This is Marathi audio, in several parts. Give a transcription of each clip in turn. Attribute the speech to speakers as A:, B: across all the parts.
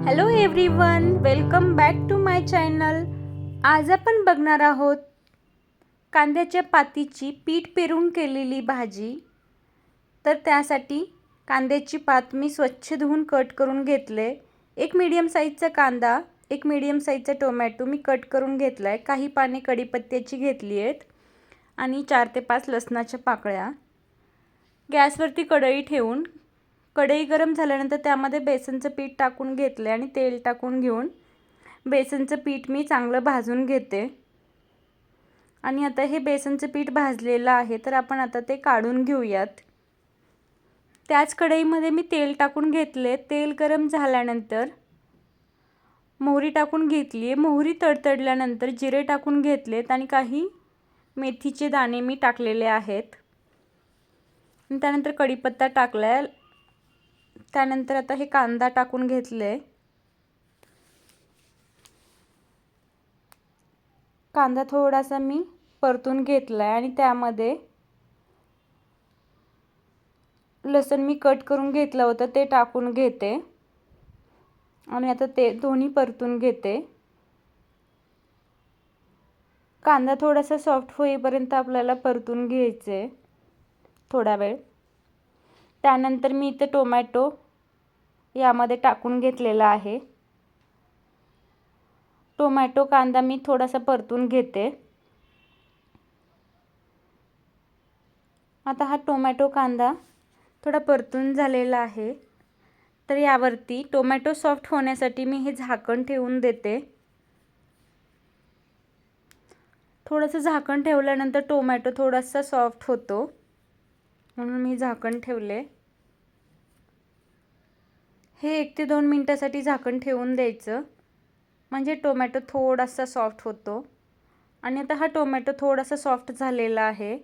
A: Hello everyone, welcome back to my channel. आज आपण बघणार आहोत कांद्याच्या पातीची पीठ पेरून केलेली भाजी. तर त्यासाठी कांद्याची पात मी स्वच्छ धुवून कट करून घेतले. एक मीडियम साईजचा कांदा, एक मीडियम साईजचा टोमॅटो मी कट करून घेतलाय. काही पाने कढीपत्त्याची घेतली आहेत आणि 4 ते 5 लसणाच्या पाकळ्या. गॅसवरती कढई ठेवून कढई गरम झाल्यानंतर त्यामध्ये बेसनचं पीठ टाकून घेतले आणि तेल टाकून घेऊन बेसनचं पीठ मी चांगलं भाजून घेते. आणि आता हे बेसनचं पीठ भाजलेलं आहे, तर आपण आता ते काढून घेऊयात. त्याच कढईमध्ये मी तेल टाकून घेतले. तेल गरम झाल्यानंतर मोहरी टाकून घेतली. मोहरी तडतडल्यानंतर जिरे टाकून घेतलेत आणि काही मेथीचे दाणे मी टाकलेले आहेत. त्यानंतर कढीपत्ता टाकलाय. त्यानंतर आता हे कांदा टाकून घेतले. कांदा थोडासा मी परतून घेतलाय आणि त्यामध्ये लसूण मी कट करून घेतलं होतं ते टाकून घेते आणि आता ते दोन्ही परतून घेते. कांदा थोडासा सॉफ्ट होईपर्यंत आपल्याला परतून घ्यायचे थोडा वेळ. त्यानंतर मी इथे टोमॅटो यामध्ये टाकून घेतलेला आहे. टोमॅटो कांदा मी थोडासा परतून घेते. आता हा टोमॅटो कांदा थोडा परतून झालेला आहे, तर यावरती टोमॅटो सॉफ्ट होण्यासाठी मी हे झाकण ठेवून देते. थोडंसं झाकण ठेवल्यानंतर टोमॅटो थोडासा सॉफ्ट होतो, म्हणून मी झाकण ठेवले. हे 1 ते 2 मिनिटासाठी झाकण ठेवून द्यायचं, म्हणजे टोमॅटो थोडासा सॉफ्ट होतो. आणि आता हा टोमॅटो थोडासा सॉफ्ट झालेला आहे,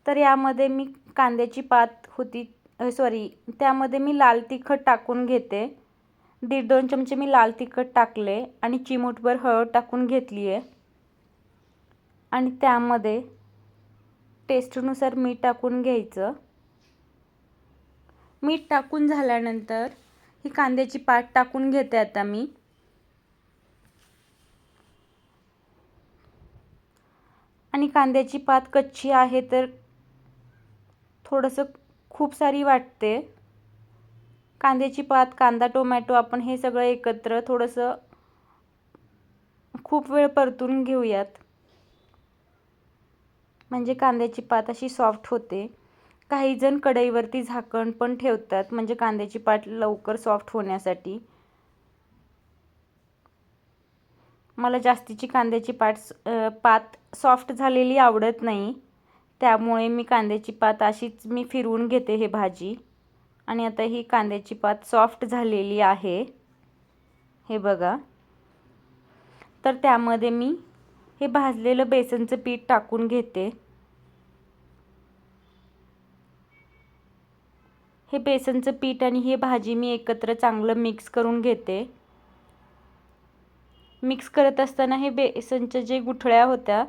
A: तर यामध्ये मी कांद्याची पात होती त्यामध्ये मी लाल तिखट टाकून घेते. 1.5-2 चमचे मी लाल तिखट टाकले आणि चिमूटभर हळद टाकून घेतली आहे. आणि त्यामध्ये टेस्टनुसार मीठ टाकून घ्यायचं. मीठ टाकून झाल्यानंतर ही कांद्याची पात टाकून घेते आता मी. आणि कांद्याची पात कच्ची आहे तर थोडंसं खूप सारी वाटते. कांद्याची पात, कांदा, टोमॅटो आपण हे सगळं एकत्र थोडंसं खूप वेळ परतून घेऊयात, म्हणजे कांद्याची पात अशी सॉफ्ट होते. काही जण कढईवरती झाकण पण ठेवतात, म्हणजे कांद्याची पात लवकर सॉफ्ट होण्यासाठी. मला जास्तीची कांद्याची पात सॉफ्ट झालेली आवडत नाही, त्यामुळे मी कांद्याची पात अशीच मी फिरवून घेते हे भाजी. आणि आता ही कांद्याची पात सॉफ्ट झालेली आहे, हे बघा. तर त्यामध्ये मी हे भाजलेलं बेसनचं पीठ टाकून घेते. हे बेसनचं पीठ आणि ही भाजी मी एकत्र चांगलं मिक्स करून घेते. मिक्स करत असताना हे बेसनच्या जे गुठळ्या होत्या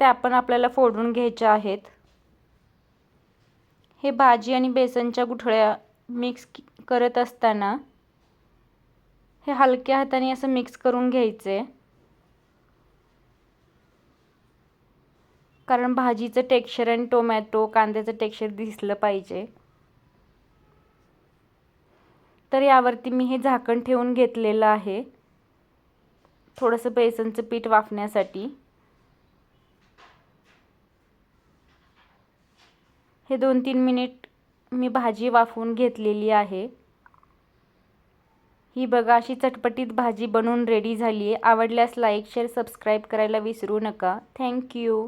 A: त्या पण आपल्याला फोडून घ्यायच्या आहेत. हे भाजी आणि बेसनच्या गुठळ्या मिक्स करत असताना हे हलक्या हाताने असं मिक्स करून घ्यायचे, कारण भाजीचं टेक्स्चर आणि टोमॅटो कांद्याचं टेक्स्चर दिसलं पाहिजे. तर यावरती मी हे झाकण ठेवून घेतलेलं आहे थोडंसं बेसनचं पीठ वाफण्यासाठी. हे 2-3 मिनिट मी भाजी वाफवून घेतलेली आहे. ही बघा अशी चटपटीत भाजी बनवून रेडी झाली आहे. आवडल्यास लाईक, शेअर, सबस्क्राईब करायला विसरू नका. थँक्यू.